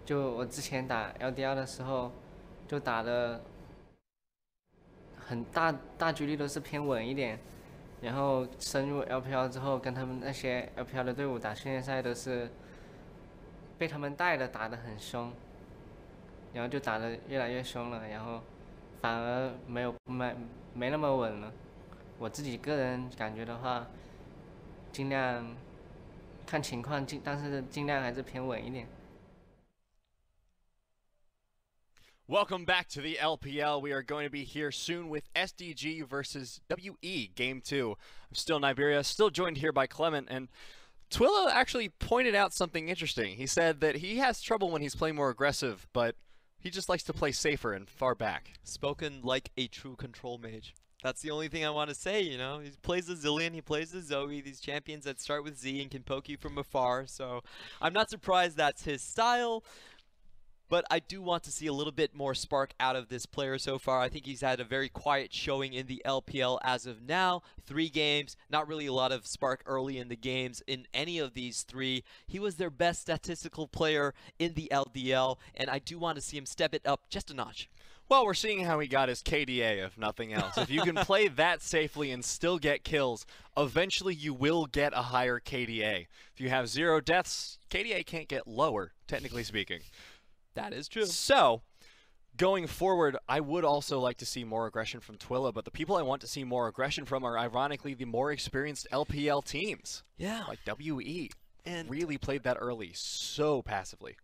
就我之前打 LDL 的时候，就打的很大局率都是偏稳一点，然后深入 LPL 之后，跟他们那些 LPL 的队伍打训练赛都是被他们带的打得很凶，然后就打得越来越凶了，然后反而没那么稳了。我自己个人感觉的话，尽量看情况，但是尽量还是偏稳一点。Welcome back to the LPL. We are going to be here soon with SDG versus WE Game 2. I'm still in Iberia, still joined here by Clement, and Twilla actually pointed out something interesting. He said that he has trouble when he's playing more aggressive, but he just likes to play safer and far back. Spoken like a true control mage. That's the only thing I want to say, you know. He plays the Zillion, he plays the Zoe, these champions that start with Z and can poke you from afar, so I'm not surprised that's his style. But I do want to see a little bit more spark out of this player so far. I think he's had a very quiet showing in the LPL as of now. 3 games, not really a lot of spark early in the games in any of these 3. He was their best statistical player in the LDL, and I do want to see him step it up just a notch. Well, we're seeing how he got his KDA, if nothing else. If you can play that safely and still get kills, eventually you will get a higher KDA. If you have 0 deaths, KDA can't get lower, technically speaking. That is true. So, going forward, I would also like to see more aggression from Twilla, but the people I want to see more aggression from are ironically the more experienced LPL teams. Yeah. Like WE. And really played that early so passively.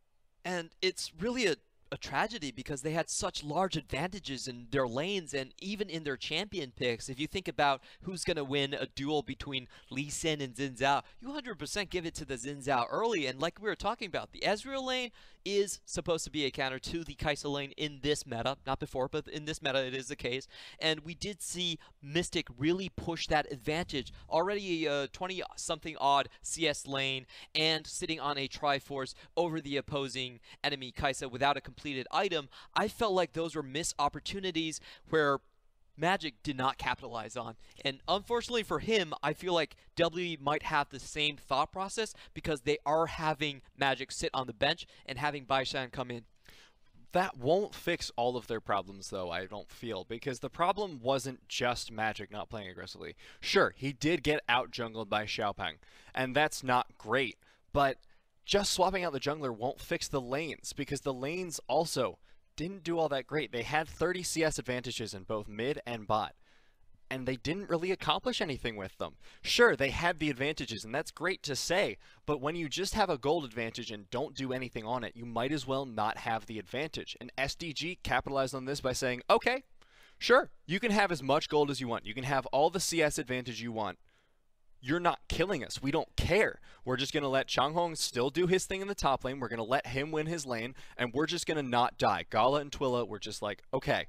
And it's really a tragedy because they had such large advantages in their lanes and even in their champion picks. If you think about who's going to win a duel between Lee Sin and Xin Zhao, you 100% give it to the Xin Zhao early. And like we were talking about, the Ezreal lane is supposed to be a counter to the Kai'Sa lane in this meta. Not before, but in this meta it is the case. And we did see Mystic really push that advantage. Already a 20-something odd CS lane and sitting on a Triforce over the opposing enemy Kai'Sa without a completed item. I felt like those were missed opportunities where Magic did not capitalize on. And unfortunately for him, I feel like W might have the same thought process because they are having Magic sit on the bench and having Baishan come in. That won't fix all of their problems, though, I don't feel, because the problem wasn't just Magic not playing aggressively. Sure, he did get out-jungled by Xiaopeng, and that's not great, but just swapping out the jungler won't fix the lanes, because the lanes also didn't do all that great. They had 30 CS advantages in both mid and bot, and they didn't really accomplish anything with them. Sure, they had the advantages, and that's great to say, but when you just have a gold advantage and don't do anything on it, you might as well not have the advantage. And SDG capitalized on this by saying, okay, sure, you can have as much gold as you want. You can have all the CS advantage you want. You're not killing us. We don't care. We're just going to let Changhong still do his thing in the top lane. We're going to let him win his lane, and we're just going to not die. Gala and Twilla were just like, okay,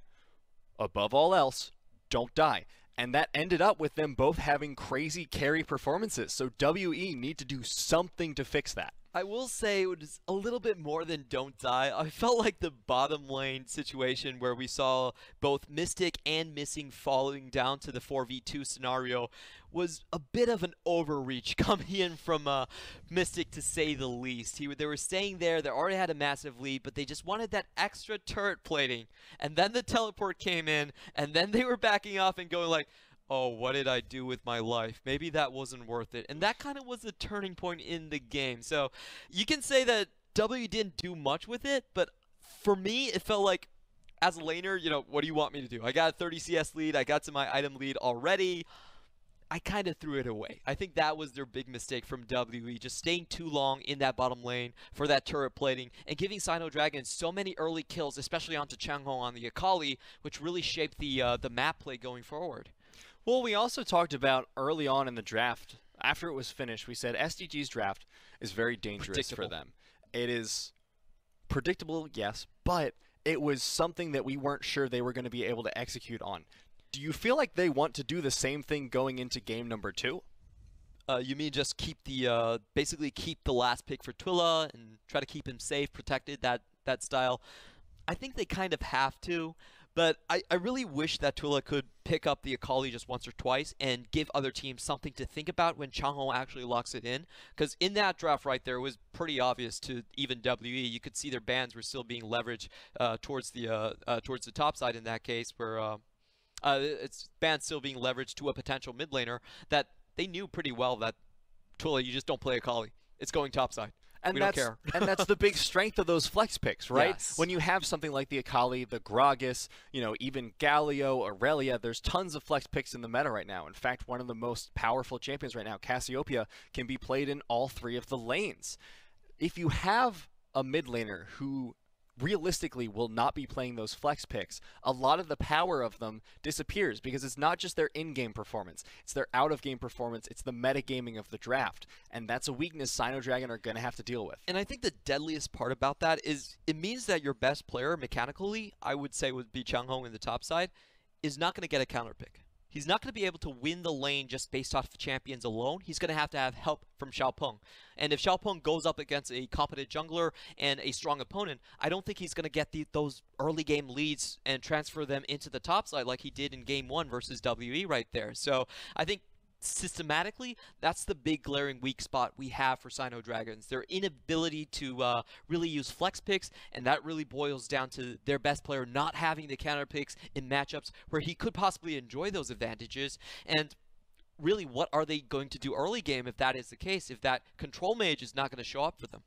above all else, don't die. And that ended up with them both having crazy carry performances. So WE need to do something to fix that. I will say it was a little bit more than don't die. I felt like the bottom lane situation where we saw both Mystic and Missing falling down to the 4v2 scenario was a bit of an overreach coming in from Mystic, to say the least. They were staying there, they already had a massive lead, but they just wanted that extra turret plating. And then the teleport came in, and then they were backing off and going like, oh, what did I do with my life? Maybe that wasn't worth it. And that kind of was the turning point in the game. So you can say that W didn't do much with it, but for me, it felt like, as a laner, you know, what do you want me to do? I got a 30 CS lead, I got to my item lead already. I kind of threw it away. I think that was their big mistake from WE, just staying too long in that bottom lane for that turret plating and giving SinoDragon so many early kills, especially onto Changhong on the Akali, which really shaped the map play going forward. Well, we also talked about early on in the draft, after it was finished, we said SDG's draft is very dangerous for them. It is predictable, yes, but it was something that we weren't sure they were going to be able to execute on. Do you feel like they want to do the same thing going into game number 2? You mean just keep the basically keep the last pick for Twilla and try to keep him safe, protected, that style? I think they kind of have to. But I really wish that Tula could pick up the Akali just once or twice and give other teams something to think about when Changhong actually locks it in. Because in that draft right there, it was pretty obvious to even WE. You could see their bans were still being leveraged towards the top side in that case, where it's bans still being leveraged to a potential mid laner that they knew pretty well that Tula, you just don't play Akali. It's going topside. And we don't care. And that's the big strength of those flex picks, right? Yes. When you have something like the Akali, the Gragas, you know, even Galio, Aurelia, there's tons of flex picks in the meta right now. In fact, one of the most powerful champions right now, Cassiopeia, can be played in all 3 of the lanes. If you have a mid laner who realistically will not be playing those flex picks, a lot of the power of them disappears because it's not just their in-game performance, it's their out-of-game performance, it's the metagaming of the draft, and that's a weakness SinoDragon are going to have to deal with. And I think the deadliest part about that is it means that your best player mechanically, I would say would be Changhong in the top side, is not going to get a counter pick. He's not going to be able to win the lane just based off the champions alone. He's going to have help from Xiaopeng. And if Xiaopeng goes up against a competent jungler and a strong opponent, I don't think he's going to get those early game leads and transfer them into the top side like he did in game 1 versus WE right there. So I think systematically, that's the big glaring weak spot we have for SinoDragons. Their inability to really use flex picks, and that really boils down to their best player not having the counter picks in matchups where he could possibly enjoy those advantages. And really, what are they going to do early game if that is the case, if that control mage is not going to show up for them?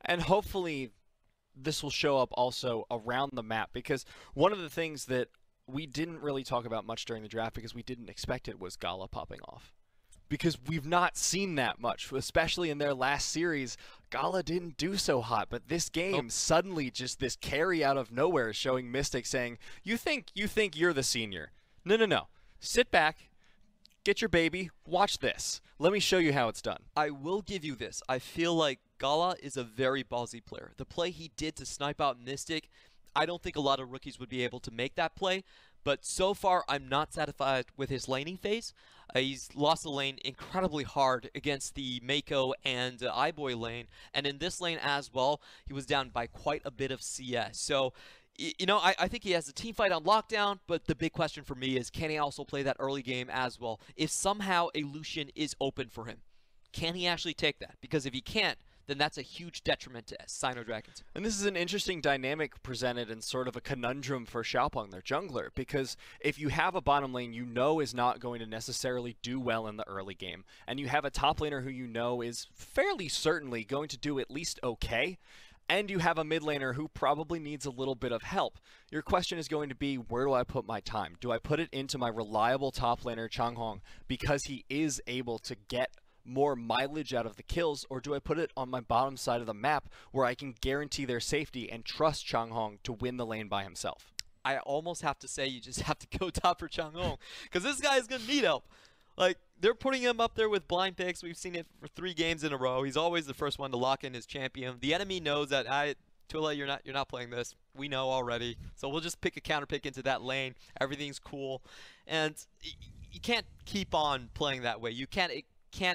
And hopefully this will show up also around the map, because one of the things that we didn't really talk about much during the draft because we didn't expect it was Gala popping off. Because we've not seen that much, especially in their last series. Gala didn't do so hot, but this game suddenly just this carry out of nowhere showing Mystic saying, you think you're the senior. No. Sit back, get your baby, watch this. Let me show you how it's done. I will give you this. I feel like Gala is a very ballsy player. The play he did to snipe out Mystic, I don't think a lot of rookies would be able to make that play, but so far I'm not satisfied with his laning phase. He's lost the lane incredibly hard against the Mako and iBoy lane, and in this lane as well, he was down by quite a bit of CS. So, you know, I think he has a team fight on lockdown, but the big question for me is, can he also play that early game as well? If somehow a Lucian is open for him, can he actually take that? Because if he can't, then that's a huge detriment to SinoDragons. And this is an interesting dynamic presented and sort of a conundrum for Xiaopeng, their jungler, because if you have a bottom lane you know is not going to necessarily do well in the early game, and you have a top laner who you know is fairly certainly going to do at least okay, and you have a mid laner who probably needs a little bit of help, your question is going to be, where do I put my time? Do I put it into my reliable top laner Changhong because he is able to get more mileage out of the kills, or do I put it on my bottom side of the map where I can guarantee their safety and trust Changhong to win the lane by himself? I almost have to say you just have to go top for Changhong, because this guy is going to need help. Like, they're putting him up there with blind picks. We've seen it for 3 games in a row. He's always the first one to lock in his champion. The enemy knows that, Tula, you're not playing this. We know already. So we'll just pick a counter pick into that lane. Everything's cool. And you can't keep on playing that way. You can't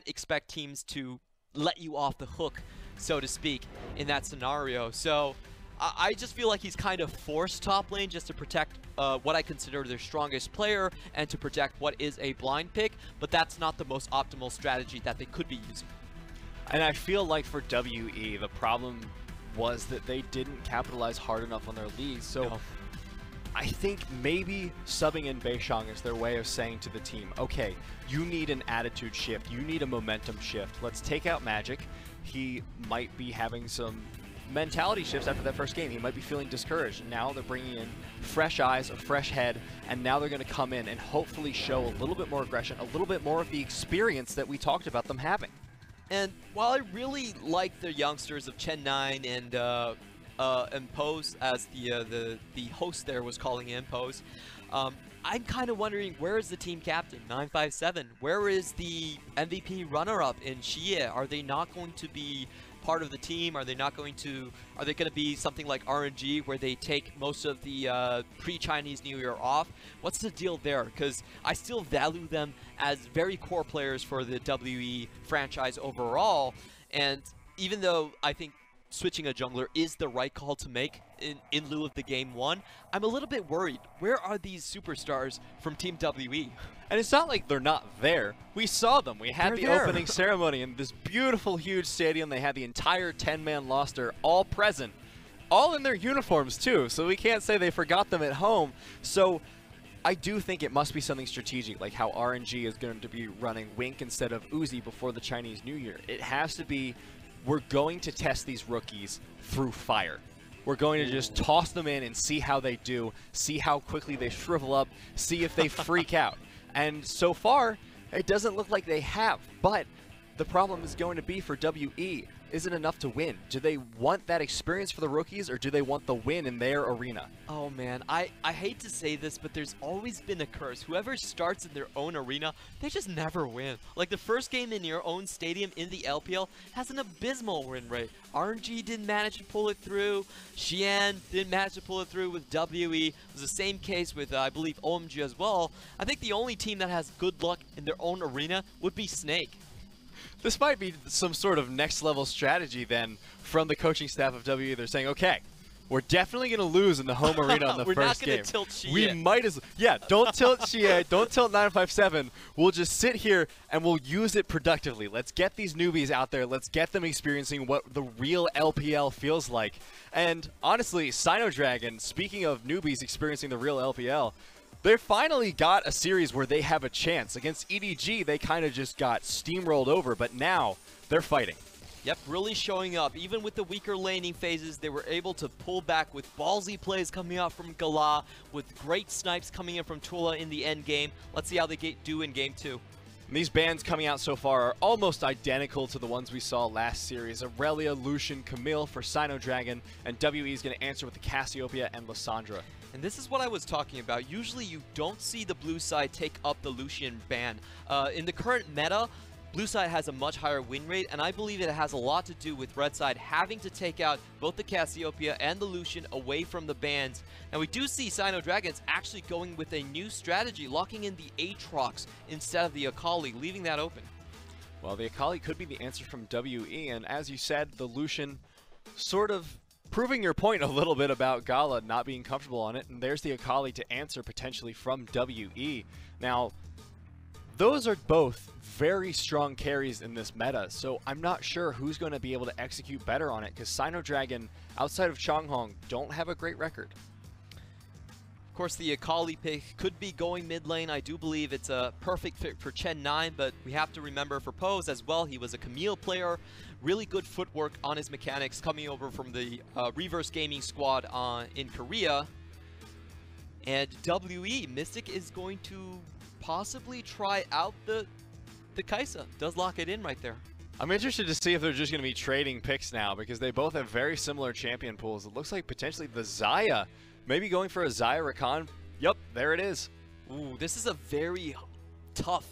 expect teams to let you off the hook, so to speak, in that scenario. So I just feel like he's kind of forced top lane just to protect what I consider their strongest player and to protect what is a blind pick, but that's not the most optimal strategy that they could be using. And I feel like for WE, the problem was that they didn't capitalize hard enough on their leads. So No. I think maybe subbing in Beishang is their way of saying to the team, okay, you need an attitude shift, you need a momentum shift. Let's take out Magic. He might be having some mentality shifts after that first game. He might be feeling discouraged. Now they're bringing in fresh eyes, a fresh head, and now they're going to come in and hopefully show a little bit more aggression, a little bit more of the experience that we talked about them having. And while I really like the youngsters of Chen9 and Pose, as the host there was calling him Pose, I'm kind of wondering, where is the team captain, 957? Where is the MVP runner-up in Xie? Are they not going to be part of the team? Are they going to be something like RNG where they take most of the pre-Chinese New Year off? What's the deal there? Because I still value them as very core players for the WE franchise overall, and even though I think switching a jungler is the right call to make in lieu of the game 1, I'm a little bit worried. Where are these superstars from Team WE? And it's not like they're not there. We saw them. We had They're the there. opening ceremony in this beautiful, huge stadium. They had the entire 10-man roster all present, all in their uniforms too, so we can't say they forgot them at home. So I do think it must be something strategic, like how RNG is going to be running Wink instead of Uzi before the Chinese New Year. It has to be, we're going to test these rookies through fire. We're going to just toss them in and see how they do, see how quickly they shrivel up, see if they freak out. And so far, it doesn't look like they have, but the problem is going to be for WE. Is it enough to win? Do they want that experience for the rookies, or do they want the win in their arena? Oh man, I hate to say this, but there's always been a curse. Whoever starts in their own arena, they just never win. Like the first game in your own stadium in the LPL has an abysmal win rate. RNG didn't manage to pull it through. Xi'an didn't manage to pull it through with WE. It was the same case with, I believe, OMG as well. I think the only team that has good luck in their own arena would be Snake. This might be some sort of next level strategy then from the coaching staff of WE. They're saying, okay, we're definitely going to lose in the home arena in the first game. We're not going to tilt Xi'an. We might as yeah, don't tilt Xi'an, don't tilt 957. We'll just sit here and we'll use it productively. Let's get these newbies out there. Let's get them experiencing what the real LPL feels like. And honestly, SinoDragon, speaking of newbies experiencing the real LPL, they finally got a series where they have a chance. Against EDG, they kind of just got steamrolled over, but now they're fighting. Yep, really showing up. Even with the weaker laning phases, they were able to pull back with ballsy plays coming out from Gala, with great snipes coming in from Tula in the end game. Let's see how they do in game 2. And these bans coming out so far are almost identical to the ones we saw last series. Aurelia, Lucian, Camille for SinoDragon, and WE is going to answer with the Cassiopeia and Lissandra. And this is what I was talking about. Usually you don't see the blue side take up the Lucian ban. In the current meta, blue side has a much higher win rate, and I believe it has a lot to do with red side having to take out both the Cassiopeia and the Lucian away from the bans. And we do see SinoDragons actually going with a new strategy, locking in the Aatrox instead of the Akali, leaving that open. Well, the Akali could be the answer from WE, and as you said, the Lucian sort of proving your point a little bit about Gala not being comfortable on it, and there's the Akali to answer potentially from WE. Now, those are both very strong carries in this meta, so I'm not sure who's going to be able to execute better on it, because SinoDragon, outside of Changhong, don't have a great record. Of course, the Akali pick could be going mid lane. I do believe it's a perfect fit for Chen 9, but we have to remember for Pose as well, he was a Camille player. Really good footwork on his mechanics coming over from the Reverse Gaming squad in Korea. And WE, Mystic is going to possibly try out the Kai'Sa. Does lock it in right there. I'm interested to see if they're just going to be trading picks now, because they both have very similar champion pools. It looks like potentially the Xayah, maybe going for a Xayah Rakan. Yup, there it is. Ooh, this is a very tough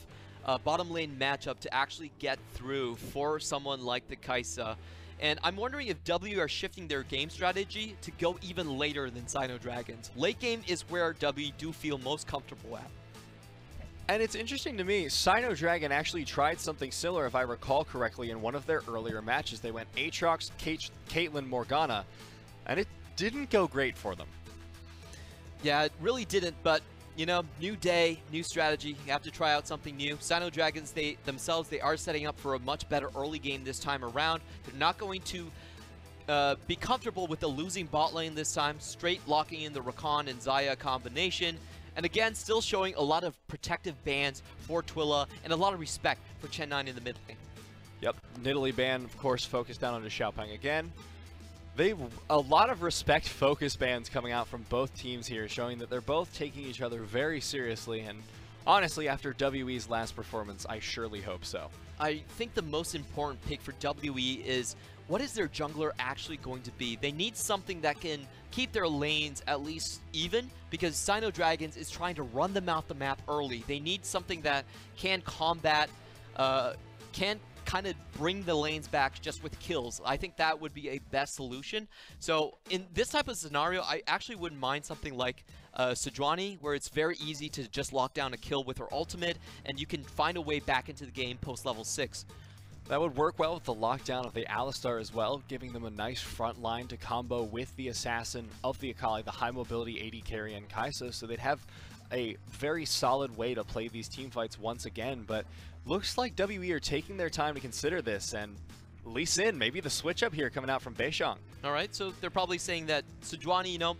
bottom lane matchup to actually get through for someone like the Kai'Sa. And I'm wondering if W are shifting their game strategy to go even later than SinoDragons. Late game is where W do feel most comfortable at. And it's interesting to me, SinoDragon actually tried something similar, if I recall correctly, in one of their earlier matches. They went Aatrox, Caitlyn, Morgana, and it didn't go great for them. Yeah, it really didn't, but you know, new day, new strategy. You have to try out something new. SinoDragons, they are setting up for a much better early game this time around. They're not going to be comfortable with the losing bot lane this time, straight locking in the Rakan and Xayah combination. And again, still showing a lot of protective bans for Twila and a lot of respect for Chen 9 in the mid lane. Yep, Nidalee ban, of course, focused down onto Xiaopeng again. A lot of respect focus bans coming out from both teams here, showing that they're both taking each other very seriously. And honestly, after WE's last performance, I surely hope so. I think the most important pick for WE is, what is their jungler actually going to be? They need something that can keep their lanes at least even, because SinoDragons is trying to run them out the map early. They need something that can combat, can kind of bring the lanes back just with kills. I think that would be a best solution. So in this type of scenario, I actually wouldn't mind something like Sejuani, where it's very easy to just lock down a kill with her ultimate, and you can find a way back into the game post level 6. That would work well with the lockdown of the Alistar as well, giving them a nice front line to combo with the Assassin of the Akali, the high mobility AD carry and Kai'Sa, so they'd have a very solid way to play these team fights once again. But looks like WE are taking their time to consider this, and Lee Sin, maybe the switch up here coming out from Beishang. All right, so they're probably saying that Sejuani, you know,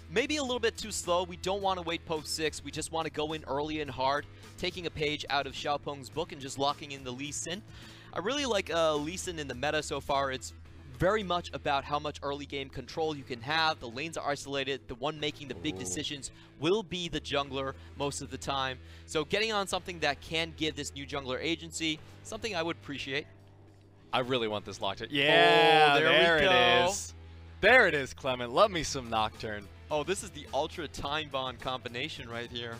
maybe a little bit too slow. We don't want to wait post 6. We just want to go in early and hard, taking a page out of Xiaopeng's book and just locking in the Lee Sin. I really like Lee Sin in the meta so far. It's very much about how much early game control you can have. The lanes are isolated. The one making the big decisions will be the jungler most of the time. So getting on something that can give this new jungler agency, something I would appreciate. I really want this Nocturne. Yeah, oh, there we go. It is. There it is, Clement. Love me some Nocturne. Oh, this is the ultra time bond combination right here.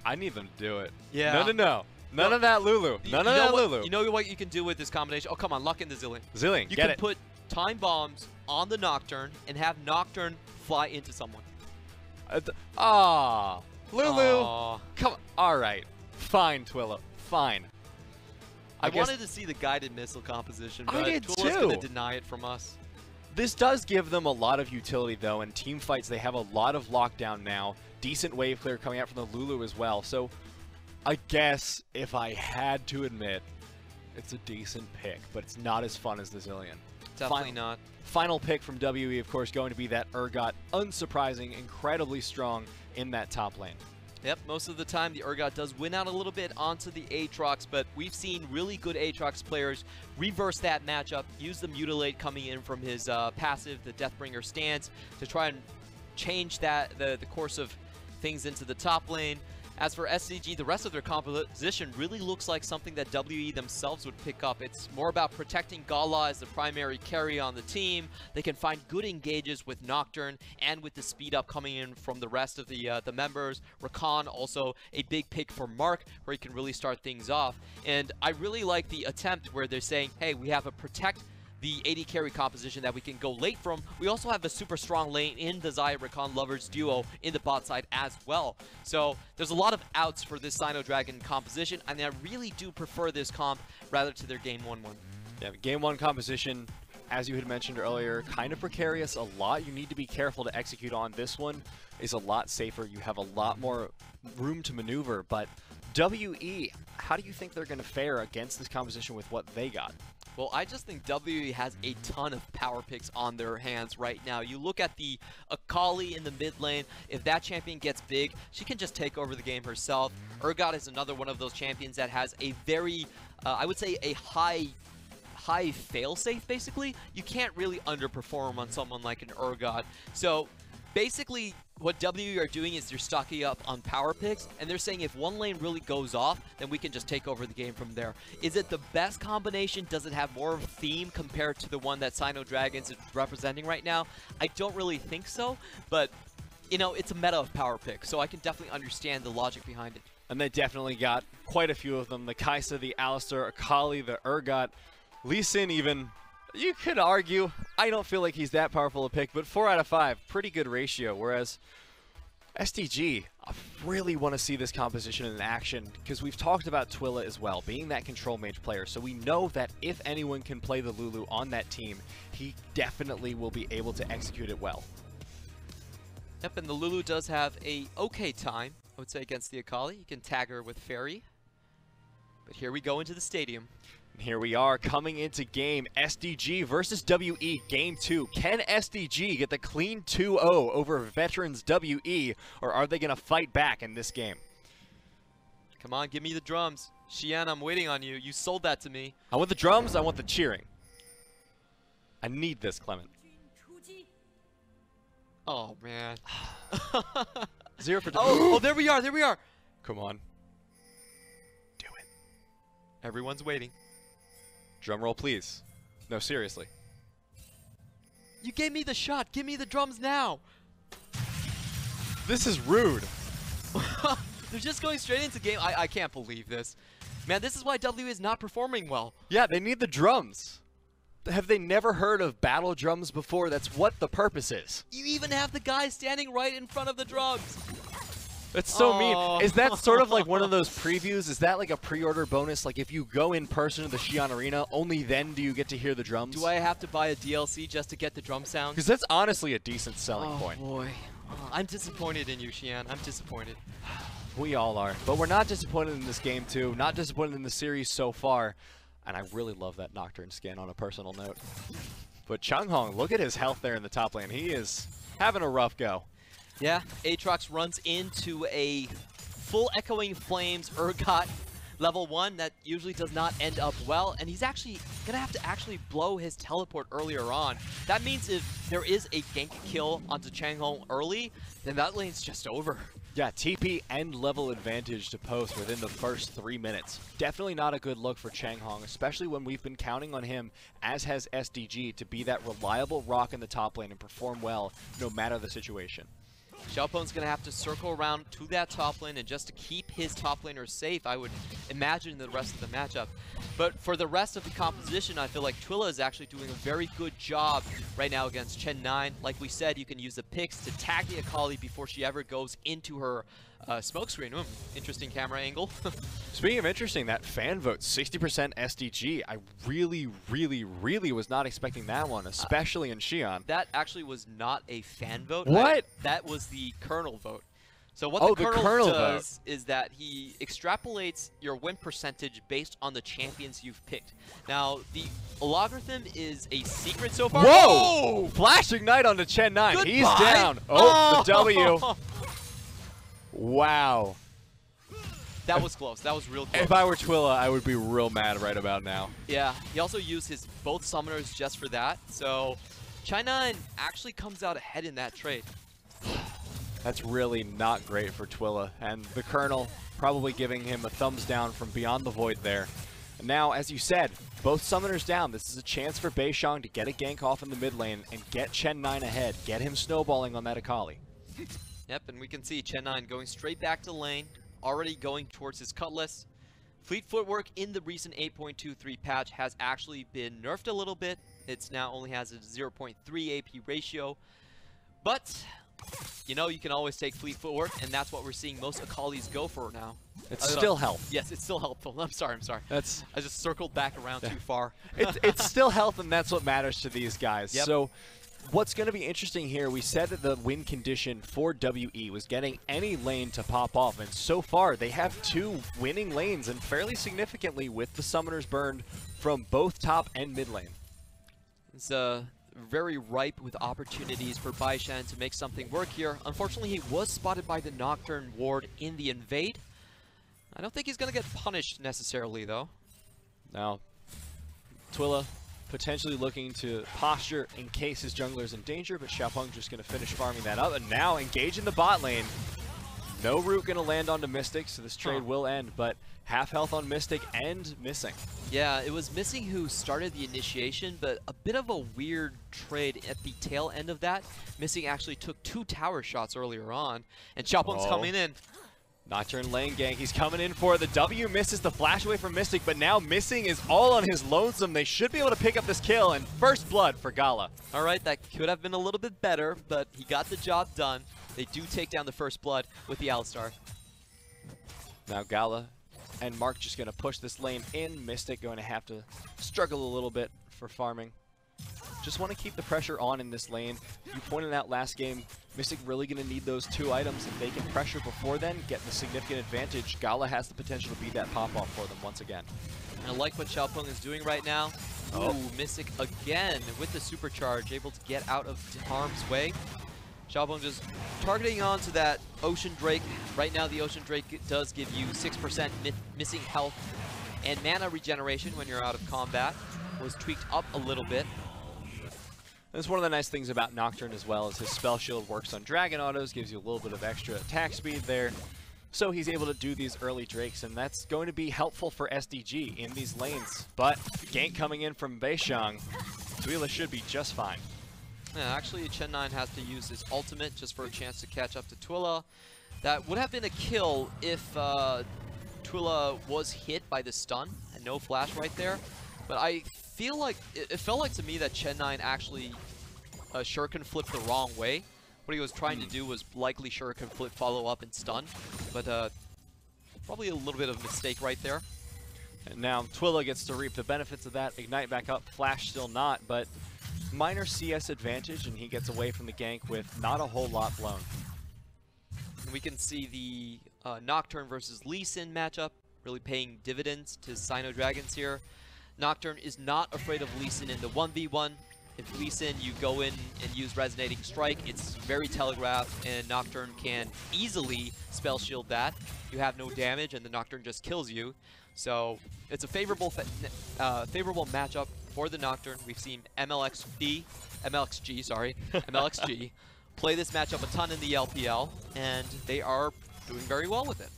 I need them to do it. Yeah. No. None of that Lulu. None of that Lulu. You know what you can do with this combination? Oh, come on, lock in the Zillion. Zillion, you get can it. put time bombs on the Nocturne and have Nocturne fly into someone. Lulu. Come on. All right. Fine, Twilla. Fine. I wanted to see the guided missile composition, but I did Twilla's too. going to deny it from us. This does give them a lot of utility, though. In team fights, they have a lot of lockdown now. Decent wave clear coming out from the Lulu as well. So I guess if I had to admit, it's a decent pick, but it's not as fun as the Zillion. Definitely not. Final pick from WE, of course, going to be that Urgot. Unsurprising, incredibly strong in that top lane. Yep, most of the time the Urgot does win out a little bit onto the Aatrox, but we've seen really good Aatrox players reverse that matchup, use the Mutilate coming in from his passive, the Deathbringer stance, to try and change that the course of things into the top lane. As for SDG, the rest of their composition really looks like something that WE themselves would pick up. It's more about protecting Gala as the primary carry on the team. They can find good engages with Nocturne and with the speed up coming in from the rest of the members. Rakan also a big pick for Mark, where he can really start things off. And I really like the attempt where they're saying, hey, we have a protect the AD carry composition that we can go late from. We also have a super strong lane in the Xayah Rakan Lovers duo in the bot side as well. So there's a lot of outs for this SinoDragon composition, and I really do prefer this comp rather to their game 1-1. Yeah, game 1 composition, as you had mentioned earlier, kind of precarious. A lot you need to be careful to execute on. This one is a lot safer. You have a lot more room to maneuver, but WE, how do you think they're going to fare against this composition with what they got? Well, I just think WE has a ton of power picks on their hands right now. You look at the Akali in the mid lane. If that champion gets big, she can just take over the game herself. Urgot is another one of those champions that has a very, I would say, a high fail-safe, basically. You can't really underperform on someone like an Urgot. So basically, what WE are doing is they're stocking up on power picks, and they're saying if one lane really goes off, then we can just take over the game from there. Is it the best combination? Does it have more of a theme compared to the one that SinoDragon is representing right now? I don't really think so, but, you know, it's a meta of power picks, so I can definitely understand the logic behind it. And they definitely got quite a few of them. The Kai'Sa, the Alistar, Akali, the Urgot, Lee Sin even. You could argue, I don't feel like he's that powerful a pick, but 4 out of 5, pretty good ratio. Whereas SDG, I really want to see this composition in action, because we've talked about Twilla as well, being that control mage player. So we know that if anyone can play the Lulu on that team, he definitely will be able to execute it well. Yep, and the Lulu does have a okay time, I would say, against the Akali. You can tag her with Fairy. But here we go into the stadium. Here we are coming into game SDG versus WE game 2. Can SDG get the clean 2-0 over veterans WE, or are they going to fight back in this game? Come on, give me the drums. Xian, I'm waiting on you. You sold that to me. I want the drums, I want the cheering. I need this, Clement. Oh, man. 0 for... Oh, there we are, there we are. Come on. Do it. Everyone's waiting. Drum roll, please. No, seriously. You gave me the shot. Give me the drums now. This is rude. They're just going straight into game. I can't believe this. Man, this is why W is not performing well. Yeah, they need the drums. Have they never heard of battle drums before? That's what the purpose is. You even have the guy standing right in front of the drums. That's so mean. Is that sort of like one of those previews? Is that like a pre-order bonus? Like if you go in person to the Xi'an Arena, only then do you get to hear the drums? Do I have to buy a DLC just to get the drum sound? Because that's honestly a decent selling point. Oh boy. I'm disappointed in you, Xi'an. I'm disappointed. We all are. But we're not disappointed in this game too. Not disappointed in the series so far. And I really love that Nocturne skin on a personal note. But Changhong, look at his health there in the top lane. He is having a rough go. Yeah, Aatrox runs into a full Echoing Flames Urgot level 1 that usually does not end up well, and he's actually going to have to actually blow his teleport earlier on. That means if there is a gank kill onto Changhong early, then that lane's just over. Yeah, TP and level advantage to post within the first 3 minutes. Definitely not a good look for Changhong, especially when we've been counting on him, as has SDG, to be that reliable rock in the top lane and perform well no matter the situation. Xiaopeng's going to have to circle around to that top lane, and just to keep his top laners safe, I would imagine the rest of the matchup. But for the rest of the composition, I feel like Twila is actually doing a very good job right now against Chen9. Like we said, you can use the picks to tag the Akali before she ever goes into her smoke screen. Interesting camera angle. Speaking of interesting, that fan vote, 60% SDG. I really was not expecting that one, especially in Xi'an. That actually was not a fan vote. What? That was the Colonel vote. So what the Colonel does is that he extrapolates your win percentage based on the champions you've picked. Now, the logarithm is a secret so far. Whoa! Flash Ignite onto Chen9. Goodbye. He's down. Oh, the W. Wow. That was close. That was real close. If I were Twila, I would be real mad right about now. Yeah, he also used his both summoners just for that. So Chen9 actually comes out ahead in that trade. That's really not great for Twila, and the Colonel probably giving him a thumbs down from beyond the void there. And now, as you said, both summoners down. This is a chance for Beishang to get a gank off in the mid lane and get Chen9 ahead, get him snowballing on that Akali. Yep, and we can see Chen9 going straight back to lane, already going towards his Cutlass. Fleet Footwork in the recent 8.23 patch has actually been nerfed a little bit. It's now only has a 0.3 AP ratio, but you know, you can always take Fleet Footwork, and that's what we're seeing most Akalis go for now. It's still health. Yes, it's still helpful. I'm sorry. That's I just circled back around too far. it's still health, and that's what matters to these guys. Yep. So what's going to be interesting here, we said that the win condition for WE was getting any lane to pop off, and so far they have 2 winning lanes, and fairly significantly with the summoners burned from both top and mid lane. It's very ripe with opportunities for Baishan to make something work here. Unfortunately, he was spotted by the Nocturne ward in the invade. I don't think he's going to get punished necessarily, though. Now, Twila potentially looking to posture in case his jungler's in danger, but Xiaopeng just going to finish farming that up, and now engage in the bot lane. No root going to land onto Mystic, so this trade will end, but half health on Mystic and missing. Yeah, it was missing who started the initiation, but a bit of a weird trade at the tail end of that. Missing actually took 2 tower shots earlier on, and Xiaopeng's coming in. Nocturne lane gank, he's coming in for it. The W misses the flash away from Mystic, but now Missing is all on his lonesome. They should be able to pick up this kill, and first blood for Gala. All right, that could have been a little bit better, but he got the job done. They do take down the first blood with the Alistar. Now Gala and Mark just going to push this lane in. Mystic going to have to struggle a little bit for farming. Just want to keep the pressure on in this lane. You pointed out last game, Mystic really going to need those 2 items. If they can pressure before then, get the significant advantage, Gala has the potential to be that pop-off for them once again. I like what Xiaopeng is doing right now. Ooh, Mystic again with the supercharge, able to get out of harm's way. Xiaopeng just targeting onto that Ocean Drake. Right now, the Ocean Drake does give you 6% missing health and mana regeneration when you're out of combat. Was tweaked up a little bit. That's one of the nice things about Nocturne as well, is his spell shield works on dragon autos, gives you a little bit of extra attack speed there. So he's able to do these early drakes, and that's going to be helpful for SDG in these lanes. But gank coming in from Beishang, Twila should be just fine. Yeah, actually, Chen9 has to use his ultimate just for a chance to catch up to Twila. That would have been a kill if Twila was hit by the stun and no flash right there. But I feel like, it felt like to me that Chen9 actually shuriken flipped the wrong way. What he was trying to do was likely Shuriken flip, follow up, and stun, but probably a little bit of a mistake right there. And now Twilla gets to reap the benefits of that. Ignite back up, Flash still not, but minor CS advantage, and he gets away from the gank with not a whole lot blown. And we can see the Nocturne versus Lee Sin matchup really paying dividends to SinoDragons here. Nocturne is not afraid of Lee Sin in the 1v1. If Lee Sin, you go in and use Resonating Strike, it's very telegraphed, and Nocturne can easily spell shield that. You have no damage, and the Nocturne just kills you. So it's a favorable matchup for the Nocturne. We've seen MLXG play this matchup a ton in the LPL, and they are doing very well with it.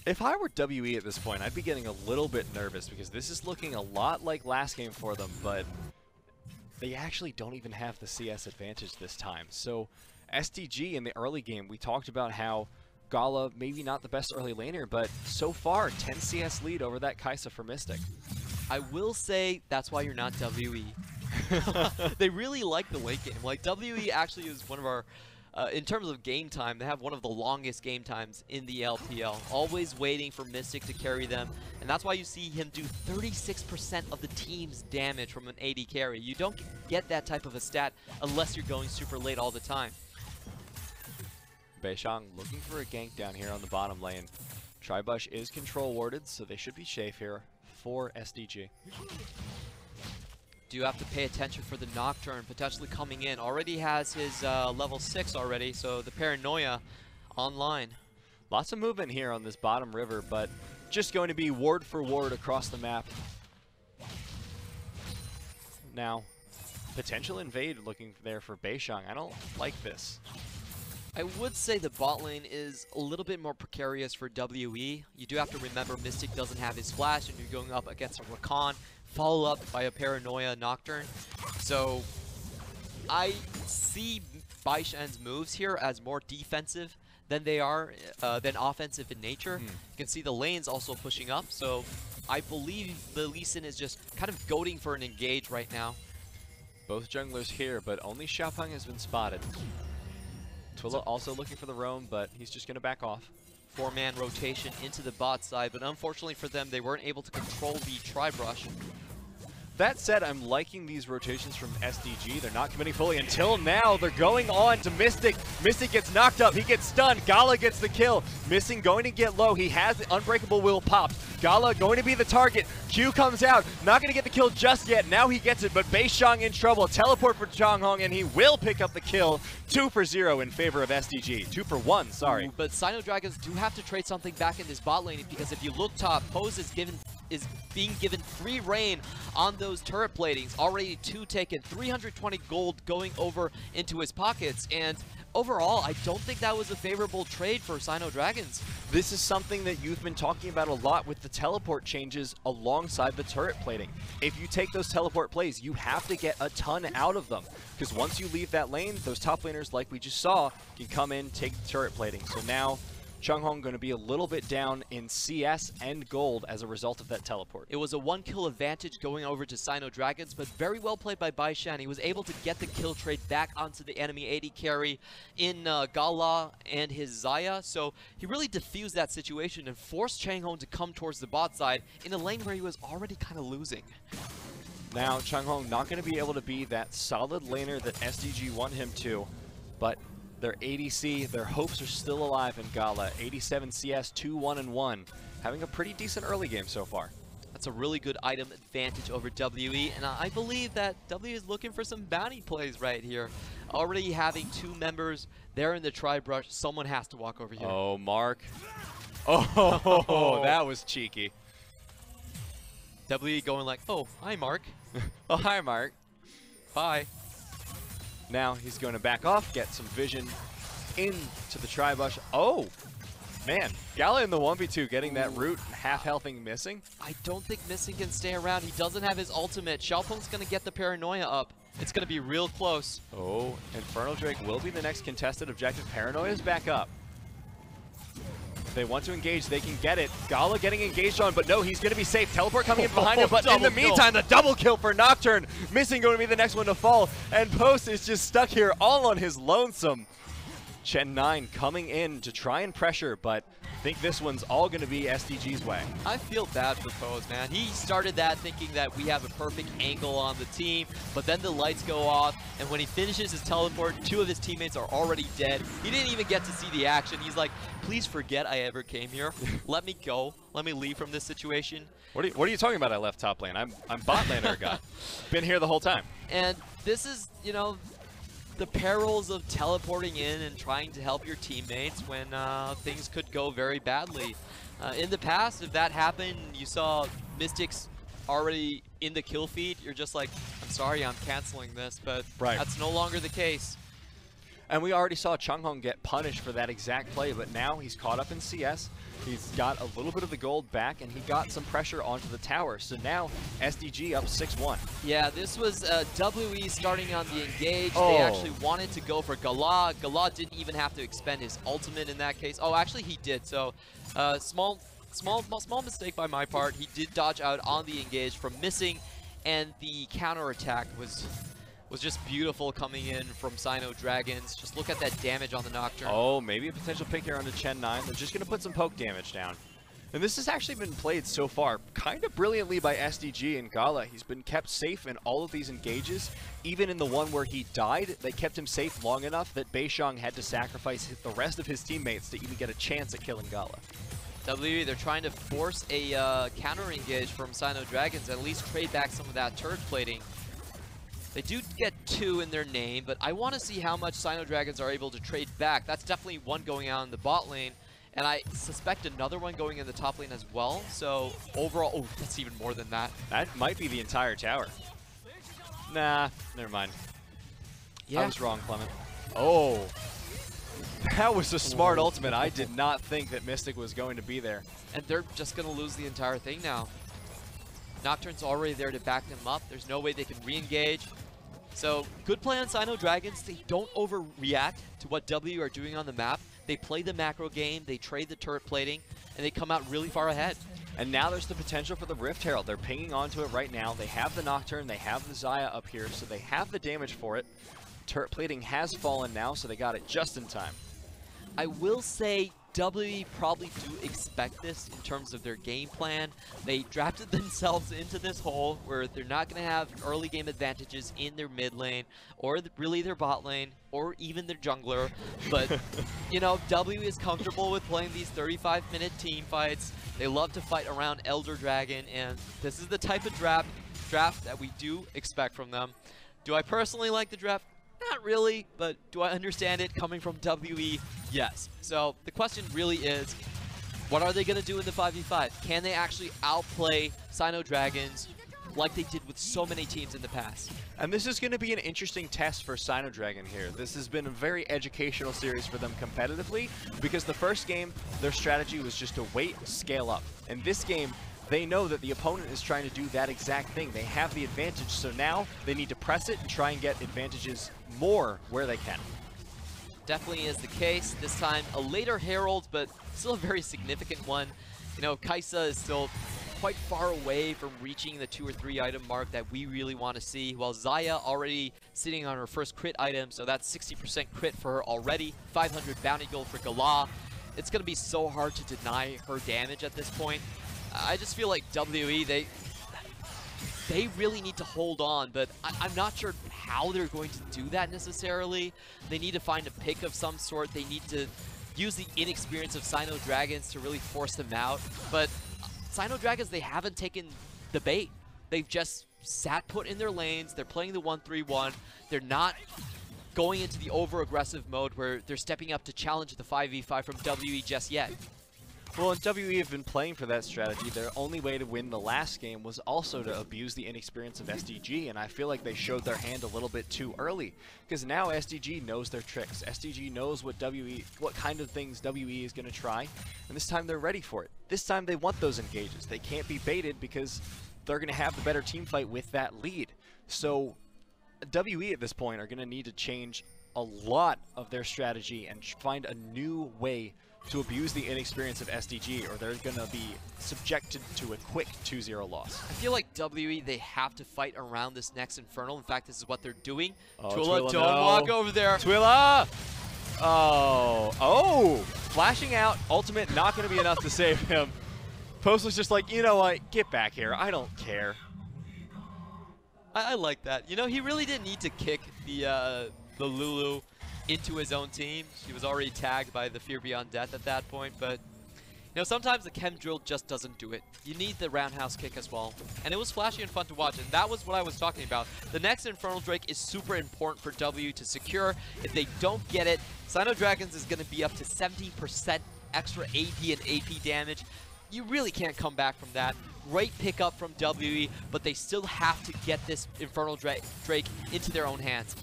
If I were WE at this point, I'd be getting a little bit nervous because this is looking a lot like last game for them, but they actually don't even have the CS advantage this time. So SDG in the early game, we talked about how Gala, maybe not the best early laner, but so far, 10 CS lead over that Kai'Sa for Mystic. I will say that's why you're not WE. They really like the late game. Like, WE actually is one of our, in terms of game time, they have one of the longest game times in the LPL. Always waiting for Mystic to carry them, and that's why you see him do 36% of the team's damage from an AD carry. You don't get that type of a stat unless you're going super late all the time. Beishang looking for a gank down here on the bottom lane. Tribush is control warded, so they should be safe here for SDG. Do have to pay attention for the Nocturne potentially coming in. Already has his level 6 already, so the Paranoia online. Lots of movement here on this bottom river, but just going to be ward for ward across the map. Now, potential invade looking there for Beishang. I don't like this. I would say the bot lane is a little bit more precarious for WE. You do have to remember Mystic doesn't have his flash, and you're going up against a Rakan, followed up by a Paranoia Nocturne. So I see Baishan's moves here as more defensive than they are than offensive in nature. You can see the lanes also pushing up, so I believe the Lee Sin is just kind of goading for an engage right now. Both junglers here, but only Xiaopeng has been spotted. Twilla also looking for the roam, but he's just going to back off. 4-man rotation into the bot side, but unfortunately for them, they weren't able to control the Tri-Brush. That said, I'm liking these rotations from SDG. They're not committing fully until now. They're going on to Mystic. Mystic gets knocked up. He gets stunned. Gala gets the kill. Missing going to get low. He has the Unbreakable Will popped. Gala going to be the target. Q comes out. Not going to get the kill just yet. Now he gets it, but Beishang in trouble. Teleport for Changhong, and he will pick up the kill. 2 for 0 in favor of SDG. 2 for 1, sorry. Ooh, but SinoDragons do have to trade something back in this bot lane, because if you look top, Pose is being given free reign on those turret platings. Already 2 taken, 320 gold going over into his pockets, and overall, I don't think that was a favorable trade for SinoDragons. This is something that you've been talking about a lot with the teleport changes alongside the turret plating. If you take those teleport plays, you have to get a ton out of them, because once you leave that lane, those top laners, like we just saw, can come in, take the turret plating. So now, Changhong going to be a little bit down in CS and gold as a result of that teleport. It was a 1-kill advantage going over to SinoDragons, but very well played by Baishan. He was able to get the kill trade back onto the enemy AD carry in Gala and his Xayah, so he really diffused that situation and forced Changhong to come towards the bot side in a lane where he was already kind of losing. Now, Changhong not going to be able to be that solid laner that SDG want him to, but their ADC, their hopes are still alive in Gala. 87 CS, 2-1-1. Having a pretty decent early game so far. That's a really good item advantage over WE, and I believe that W is looking for some bounty plays right here. Already having 2 members there in the Tri-Brush, someone has to walk over here. Oh, Mark. Oh, that was cheeky. WE going like, oh, hi, Mark. Oh, hi, Mark. Bye. Now he's going to back off, get some vision into the Tri-Bush. Oh, man. Gala in the 1v2 getting that root, half-healthing missing. I don't think Missing can stay around. He doesn't have his ultimate. Xiaopeng's going to get the Paranoia up. It's going to be real close. Oh, Infernal Drake will be the next contested objective. Paranoia's back up. they want to engage, they can get it. Gala getting engaged on, but no, he's going to be safe. Teleport coming in behind him, but in the meantime, the double kill for Nocturne. Missing going to be the next one to fall, and Post is just stuck here all on his lonesome. Chen9 coming in to try and pressure, but I think this one's all going to be SDG's way. I feel bad for Pose, man. He started that thinking that we have a perfect angle on the team, but then the lights go off, and when he finishes his teleport, 2 of his teammates are already dead. He didn't even get to see the action. He's like, please forget I ever came here. Let me go. Let me leave from this situation. What are you talking about? I left top lane. I'm bot laner guy. Been here the whole time. And this is, you know, the perils of teleporting in and trying to help your teammates when things could go very badly. In the past, if that happened, you saw Mystics already in the kill feed, you're just like, I'm sorry, I'm canceling this, but that's no longer the case. And we already saw Chunghong get punished for that exact play, but now he's caught up in CS. He's got a little bit of the gold back, and he got some pressure onto the tower. So now SDG up 6-1. Yeah, this was WE starting on the engage. They actually wanted to go for Gala. Gala didn't even have to expend his ultimate in that case. Oh, actually he did. So small mistake by my part. He did dodge out on the engage from missing, and the counterattack was just beautiful coming in from SinoDragons. Just look at that damage on the Nocturne. Oh, maybe a potential pick here onto Chen9. They're just going to put some poke damage down. And this has actually been played so far kind of brilliantly by SDG and Gala. He's been kept safe in all of these engages. Even in the one where he died, they kept him safe long enough that Beishang had to sacrifice the rest of his teammates to even get a chance at killing Gala. WE, they're trying to force a counter engage from SinoDragons, at least trade back some of that turret plating. They do get 2 in their name, but I want to see how much SinoDragons are able to trade back. That's definitely one going out in the bot lane, and I suspect another one going in the top lane as well. So overall, oh, that's even more than that. That might be the entire tower. Nah, never mind. Yeah. I was wrong, Clement. Oh, that was a smart ultimate. I did not think that Mystic was going to be there. And they're just going to lose the entire thing now. Nocturne's already there to back them up. There's no way they can re-engage. So, good play on SinoDragons. They don't overreact to what W are doing on the map. They play the macro game, they trade the turret plating, and they come out really far ahead. And now there's the potential for the Rift Herald. They're pinging onto it right now. They have the Nocturne, they have the Xayah up here, so they have the damage for it. Turret plating has fallen now, so they got it just in time. I will say WE probably do expect this in terms of their game plan. They drafted themselves into this hole where they're not going to have early game advantages in their mid lane, or really their bot lane, or even their jungler. But, you know, WE is comfortable with playing these 35-minute team fights. They love to fight around Elder Dragon, and this is the type of draft that we do expect from them. Do I personally like the draft? Not really, but do I understand it coming from WE? Yes. So the question really is, what are they going to do in the 5v5? Can they actually outplay SinoDragons like they did with so many teams in the past? And this is going to be an interesting test for SinoDragon here. This has been a very educational series for them competitively, because the first game, their strategy was just to wait, scale up. In this game, they know that the opponent is trying to do that exact thing. They have the advantage, so now they need to press it and try and get advantages more where they can. Definitely is the case. This time a later Herald, but still a very significant one. You know, Kaisa is still quite far away from reaching the 2 or 3 item mark that we really want to see, while Xayah already sitting on her first crit item, so that's 60% crit for her already. 500 bounty gold for Gala. It's going to be so hard to deny her damage at this point. I just feel like WE, they really need to hold on, but I'm not sure how they're going to do that necessarily. They need to find a pick of some sort. They need to use the inexperience of SinoDragons to really force them out. But SinoDragons, they haven't taken the bait. They've just sat put in their lanes. They're playing the 1-3-1. They're not going into the over-aggressive mode where they're stepping up to challenge the 5v5 from WE just yet. Well, and WE have been playing for that strategy. Their only way to win the last game was also to abuse the inexperience of SDG, and I feel like they showed their hand a little bit too early, because now SDG knows their tricks. SDG knows what kind of things WE is going to try, and this time they're ready for it. This time they want those engages. They can't be baited because they're going to have the better team fight with that lead. So WE at this point are going to need to change a lot of their strategy and find a new way to abuse the inexperience of SDG, or they're going to be subjected to a quick 2-0 loss. I feel like WE, they have to fight around this next Infernal. In fact, this is what they're doing. Oh, Twilla, don't no. walk over there. Twilla! Oh, flashing out, ultimate not going to be enough to save him. Post was just like, you know what, get back here, I don't care. I like that. You know, he really didn't need to kick the Lulu into his own team. She was already tagged by the Fear Beyond Death at that point, but you know, sometimes the chem drill just doesn't do it. You need the roundhouse kick as well. And it was flashy and fun to watch, and that was what I was talking about. The next Infernal Drake is super important for W to secure. If they don't get it, SinoDragons is going to be up to 70% extra AP and AP damage. You really can't come back from that. Great pickup from WE, but they still have to get this Infernal Drake into their own hands.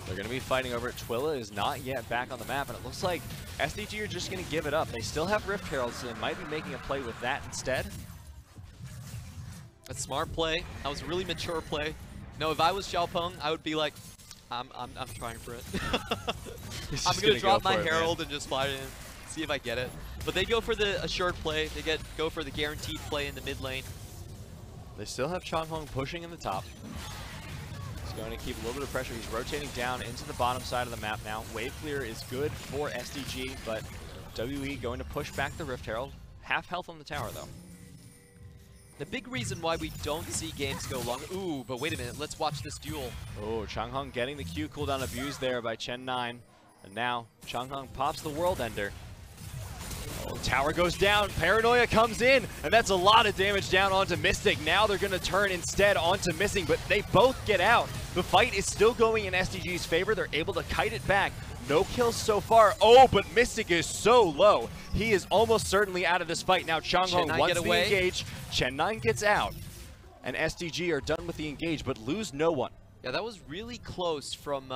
They're going to be fighting over it. Twilla is not yet back on the map, and it looks like SDG are just going to give it up. They still have Rift Heralds, so they might be making a play with that instead. A smart play. That was a really mature play. You know, if I was Xiaopeng, I would be like, I'm trying for it. I'm going to drop my Herald and just fly it in, see if I get it. But they go for the assured play. They go for the guaranteed play in the mid lane. They still have Changhong pushing in the top. He's going to keep a little bit of pressure. He's rotating down into the bottom side of the map now. Wave clear is good for SDG, but WE going to push back the Rift Herald. Half health on the tower, though. The big reason why we don't see games go long. Ooh, but wait a minute. Let's watch this duel. Oh, Changhong getting the Q cooldown abused there by Chen9. And now Changhong pops the World Ender. Oh, tower goes down, Paranoia comes in, and that's a lot of damage down onto Mystic. Now they're going to turn instead onto Missing, but they both get out. The fight is still going in SDG's favor. They're able to kite it back. No kills so far. Oh, but Mystic is so low. He is almost certainly out of this fight. Now Changhong wants the engage. Chen9 gets out, and SDG are done with the engage, but lose no one. Yeah, that was really close from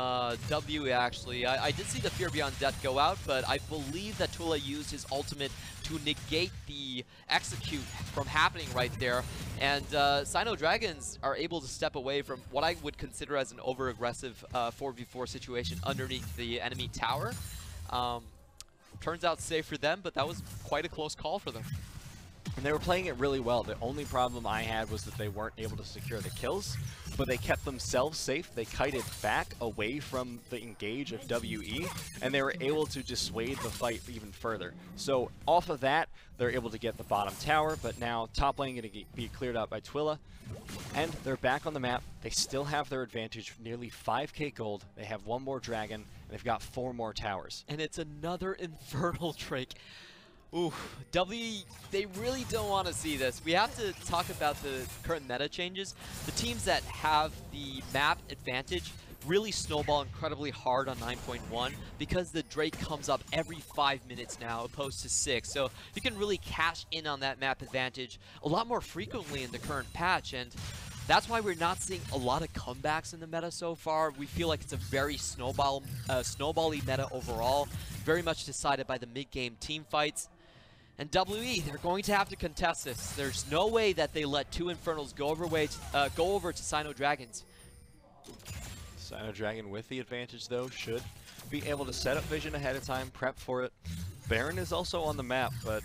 W, actually. I did see the Fear Beyond Death go out, but I believe that Twilla used his ultimate to negate the execute from happening right there. And SinoDragons are able to step away from what I would consider as an over-aggressive 4v4 situation underneath the enemy tower. Turns out safe for them, but that was quite a close call for them. And they were playing it really well. The only problem I had was that they weren't able to secure the kills, but they kept themselves safe. They kited back away from the engage of WE, and they were able to dissuade the fight even further. So off of that, they're able to get the bottom tower, but now top lane going to be cleared out by Twilla, and they're back on the map. They still have their advantage, nearly 5k gold. They have one more dragon, and they've got 4 more towers. And it's another Infernal Drake. Ooh, W, they really don't want to see this. We have to talk about the current meta changes. The teams that have the map advantage really snowball incredibly hard on 9.1 because the Drake comes up every 5 minutes now opposed to 6. So you can really cash in on that map advantage a lot more frequently in the current patch, and that's why we're not seeing a lot of comebacks in the meta so far. We feel like it's a very snowbally meta overall, very much decided by the mid-game team fights. And WE, they're going to have to contest this. There's no way that they let 2 Infernals go over to SinoDragons. SinoDragon with the advantage, though, should be able to set up vision ahead of time, prep for it. Baron is also on the map, but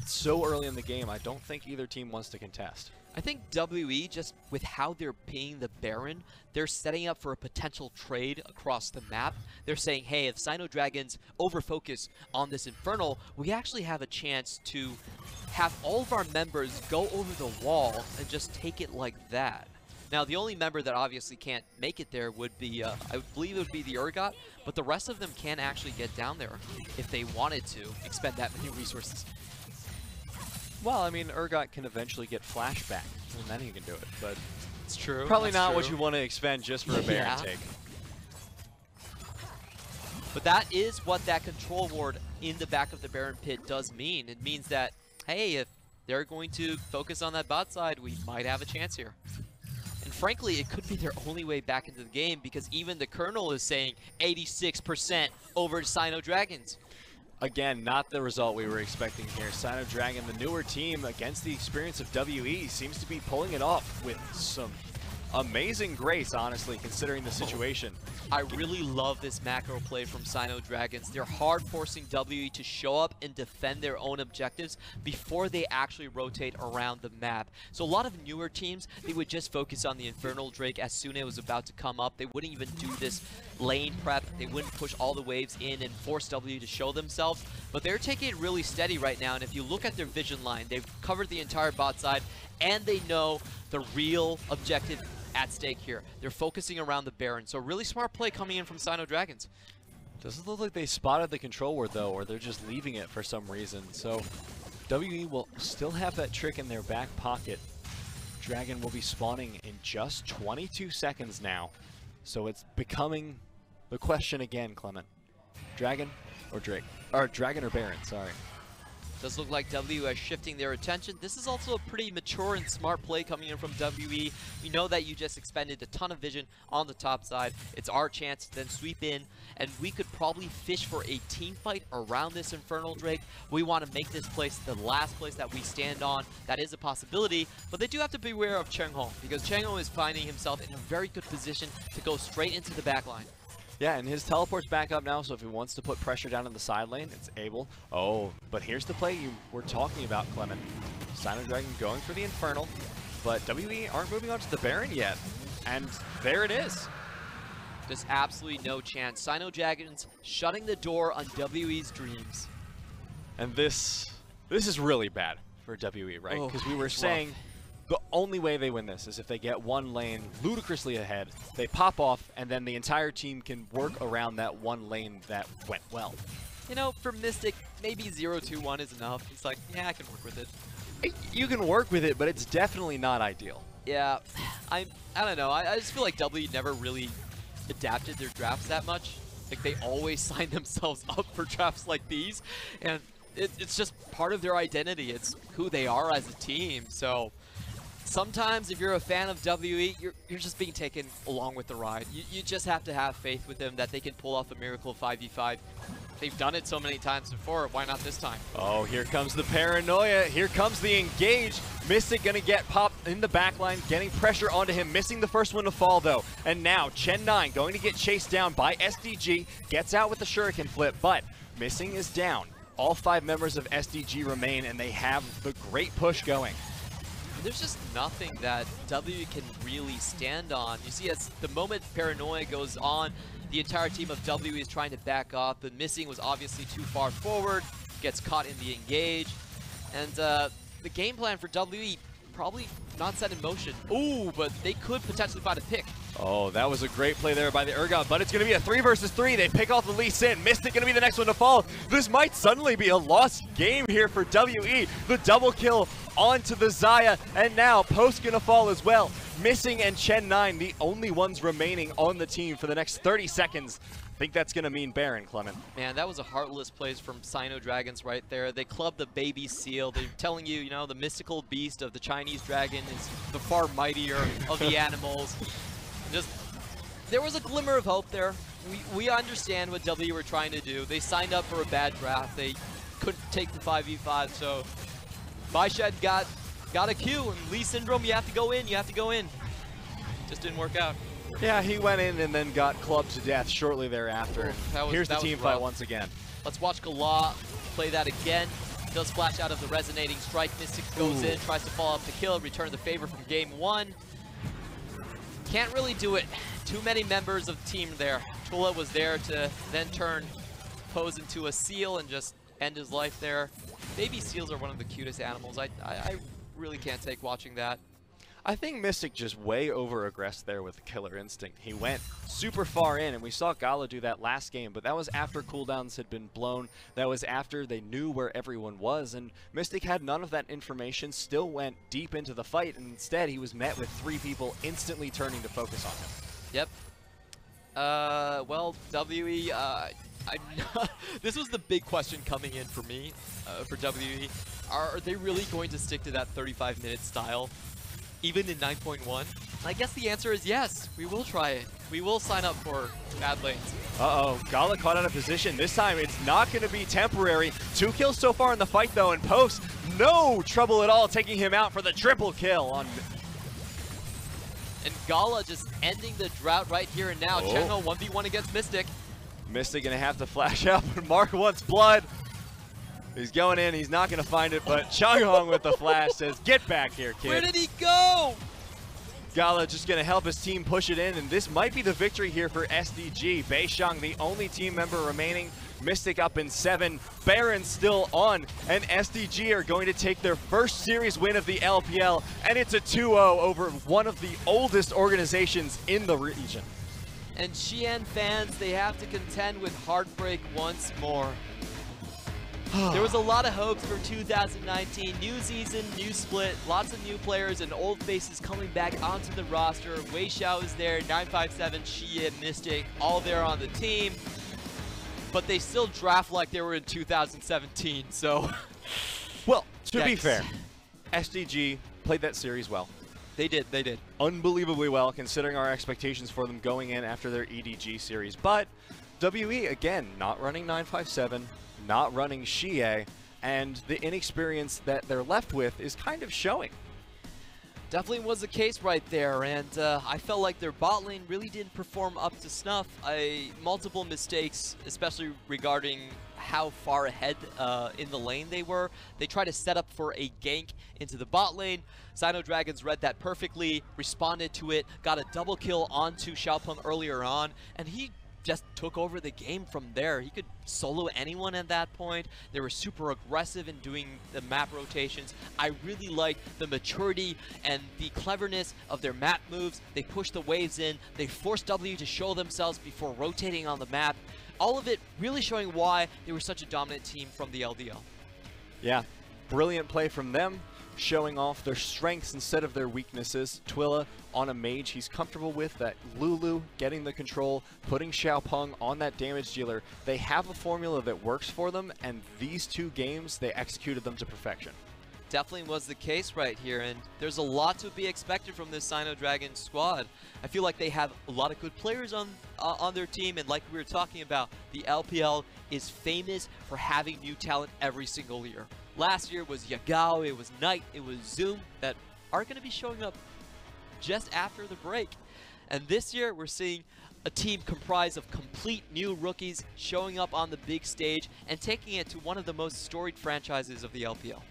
it's so early in the game, I don't think either team wants to contest. I think WE, just with how they're paying the Baron, they're setting up for a potential trade across the map. They're saying, hey, if SinoDragons over-focus on this Infernal, we actually have a chance to have all of our members go over the wall and just take it like that. Now, the only member that obviously can't make it there would be, I believe it would be the Urgot, but the rest of them can actually get down there if they wanted to expend that many resources. Well, I mean, Urgot can eventually get flashback, and then he can do it, but it's true. Probably not what you want to expend just for a Baron take. But that is what that control ward in the back of the Baron pit does mean. It means that, hey, if they're going to focus on that bot side, we might have a chance here. And frankly, it could be their only way back into the game because even the Colonel is saying 86% over to SinoDragons. Again, not the result we were expecting here. SinoDragon, the newer team against the experience of WE, seems to be pulling it off with some amazing grace, honestly, considering the situation. I really love this macro play from SinoDragons. They're hard forcing WE to show up and defend their own objectives before they actually rotate around the map. So a lot of newer teams, they would just focus on the Infernal Drake as soon as it was about to come up. They wouldn't even do this lane prep. They wouldn't push all the waves in and force WE to show themselves. But they're taking it really steady right now, and if you look at their vision line, they've covered the entire bot side, and they know the real objective at stake here. They're focusing around the Baron, so really smart play coming in from SinoDragons. Doesn't look like they spotted the control ward though, or they're just leaving it for some reason. So WE will still have that trick in their back pocket. Dragon will be spawning in just 22 seconds now. So it's becoming the question again, Clement. Dragon or Drake? Or Dragon or Baron, sorry. Does look like WE is shifting their attention. This is also a pretty mature and smart play coming in from WE. We know that you just expended a ton of vision on the top side. It's our chance to then sweep in, and we could probably fish for a team fight around this Infernal Drake. We want to make this place the last place that we stand on. That is a possibility, but they do have to beware of Chengho, because Chengho is finding himself in a very good position to go straight into the back line. Yeah, and his teleport's back up now, so if he wants to put pressure down in the side lane, it's able. Oh, but here's the play you were talking about, Clement. SinoDragon going for the Infernal, but WE aren't moving on to the Baron yet. And there it is. There's absolutely no chance. SinoDragons shutting the door on WE's dreams. And this is really bad for WE, right? Because we were saying the only way they win this is if they get one lane ludicrously ahead, they pop off, and then the entire team can work around that one lane that went well. You know, for Mystic, maybe 0-2-1 is enough. He's like, yeah, I can work with it. You can work with it, but it's definitely not ideal. Yeah, I don't know. I just feel like W never really adapted their drafts that much. Like, they always sign themselves up for drafts like these, and it's just part of their identity. It's who they are as a team, so sometimes if you're a fan of WE, you're just being taken along with the ride. You just have to have faith with them that they can pull off a miracle 5v5. They've done it so many times before, why not this time? Oh, here comes the paranoia. Here comes the engage. Mystic gonna get popped in the backline, getting pressure onto him, missing the first one to fall though. And now Chen9 going to get chased down by SDG, gets out with the shuriken flip, but missing is down. All 5 members of SDG remain, and they have the great push going. There's just nothing that W can really stand on. You see, as the moment paranoia goes on, the entire team of W is trying to back off. The missing was obviously too far forward, gets caught in the engage, and the game plan for WE probably not set in motion. Ooh, but they could potentially find a pick. Oh, that was a great play there by the Urgot, but it's going to be a 3 versus 3. They pick off the Lee Sin. Mystic going to be the next one to fall. This might suddenly be a lost game here for WE. The double kill onto the Xayah, and now Post going to fall as well. Missing and Chen9, the only ones remaining on the team for the next 30 seconds. I think that's going to mean Baron, Clement. Man, that was a heartless plays from SinoDragons right there. They clubbed the baby seal. They're telling you, you know, the mystical beast of the Chinese dragon is the far mightier of the animals. Just, there was a glimmer of hope there. We understand what W were trying to do. They signed up for a bad draft. They couldn't take the 5v5, so Baished got a Q, and Lee Syndrome, you have to go in, Just didn't work out. Yeah, he went in and then got clubbed to death shortly thereafter. Here's the team fight once again. Let's watch Gala play that again. Does flash out of the resonating strike. Mystic goes in, tries to follow up the kill, return the favor from game 1. Can't really do it. Too many members of the team there. Tula was there to then turn Pose into a seal and just end his life there. Baby seals are one of the cutest animals. I really can't take watching that. I think Mystic just way over-aggressed there with the Killer Instinct. He went super far in, and we saw Gala do that last game, but that was after cooldowns had been blown. That was after they knew where everyone was, and Mystic had none of that information, still went deep into the fight, and instead he was met with 3 people instantly turning to focus on him. Yep. Well, WE, this was the big question coming in for me, for WE. Are they really going to stick to that 35-minute style? Even in 9.1? I guess the answer is yes. We will try it. We will sign up for bad lanes. Uh-oh, Gala caught out of position. This time it's not going to be temporary. 2 kills so far in the fight though, and Post, no trouble at all taking him out for the triple kill on... And Gala just ending the drought right here and now. Chenho 1v1 against Mystic. Mystic gonna have to flash out, but Mark wants blood. He's going in, he's not gonna find it, but Changhong with the flash says, get back here, kid. Where did he go? Gala just gonna help his team push it in, and this might be the victory here for SDG. Beishang, the only team member remaining. Mystic up in 7, Baron still on, and SDG are going to take their first series win of the LPL, and it's a 2-0 over one of the oldest organizations in the region. And Xi'an fans, they have to contend with heartbreak once more. There was a lot of hopes for 2019. New season, new split, lots of new players and old faces coming back onto the roster. Wei Xiao is there, 957, Xi'an, Mystic, all there on the team. But they still draft like they were in 2017, so... Well, to be fair, SDG played that series well. They did. Unbelievably well, considering our expectations for them going in after their EDG series. But WE, again, not running 957, not running Xie, and the inexperience that they're left with is kind of showing. Definitely was the case right there, and I felt like their bot lane really didn't perform up to snuff. Multiple mistakes, especially regarding how far ahead in the lane they were. They tried to set up for a gank into the bot lane. SinoDragons read that perfectly, responded to it, got a double kill onto Xiaopeng earlier on, and he just took over the game from there. He could solo anyone at that point. They were super aggressive in doing the map rotations. I really liked the maturity and the cleverness of their map moves. They pushed the waves in. They forced W to show themselves before rotating on the map. All of it really showing why they were such a dominant team from the LDL. Yeah, brilliant play from them, showing off their strengths instead of their weaknesses. Twila on a mage he's comfortable with, that Lulu getting the control, putting Xiaopeng on that damage dealer. They have a formula that works for them, and these two games, they executed them to perfection. Definitely was the case right here, and there's a lot to be expected from this SinoDragon squad. I feel like they have a lot of good players on their team, and like we were talking about, the LPL is famous for having new talent every single year. Last year was Yagao, it was Knight, it was Zoom that are going to be showing up just after the break. And this year we're seeing a team comprised of complete new rookies showing up on the big stage and taking it to one of the most storied franchises of the LPL.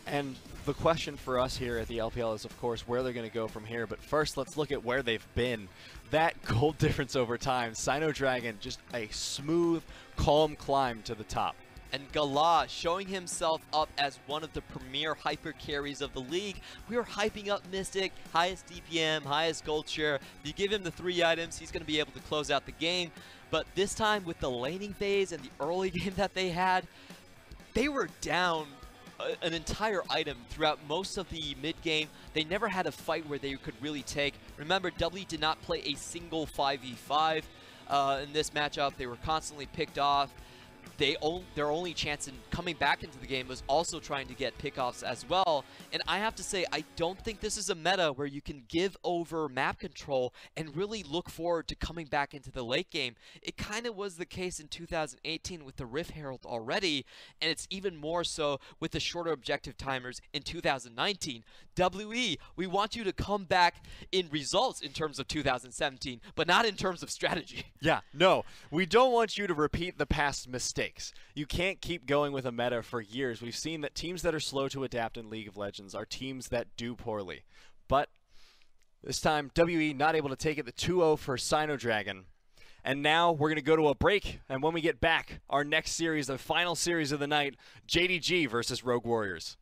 And the question for us here at the LPL is, of course, where they're going to go from here. But first, let's look at where they've been. That gold difference over time. SinoDragon, just a smooth, calm climb to the top. And Gala showing himself up as one of the premier hyper carries of the league. We are hyping up Mystic, highest DPM, highest gold share. If you give him the 3 items, he's going to be able to close out the game. But this time, with the laning phase and the early game that they had, they were down an entire item throughout most of the mid-game. They never had a fight where they could really take. Remember, W did not play a single 5v5 in this matchup. They were constantly picked off. Their only chance in coming back into the game was also trying to get pickoffs as well. And I have to say, I don't think this is a meta where you can give over map control and really look forward to coming back into the late game. It kind of was the case in 2018 with the Rift Herald already, and it's even more so with the shorter objective timers in 2019. WE, we want you to come back in results in terms of 2017, but not in terms of strategy. Yeah, no, we don't want you to repeat the past mistakes. You can't keep going with a meta for years. We've seen that teams that are slow to adapt in League of Legends are teams that do poorly. But this time, WE not able to take it, the 2-0 for SinoDragon. And now we're going to go to a break, and when we get back, our next series, the final series of the night, JDG versus Rogue Warriors.